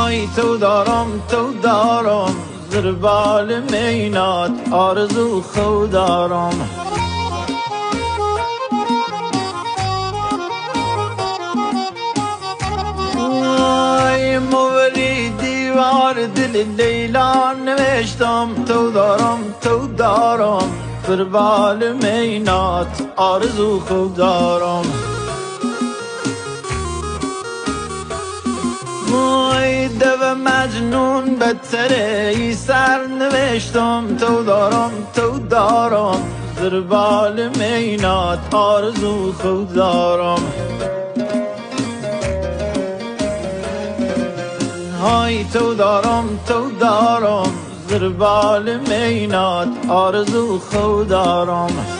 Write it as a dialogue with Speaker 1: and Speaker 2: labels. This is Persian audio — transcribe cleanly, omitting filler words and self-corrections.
Speaker 1: های تو دارم زربال مینات آرزو خود دارم. موری دیوار دل لیلا نوشتم تو دارم زربال مینات آرزو خود دارم. دو مجنون بدتره ای سر نوشتم تو دارم زربال مینات آرزو خود دارم. های تو دارم زربال مینات آرزو خود دارم.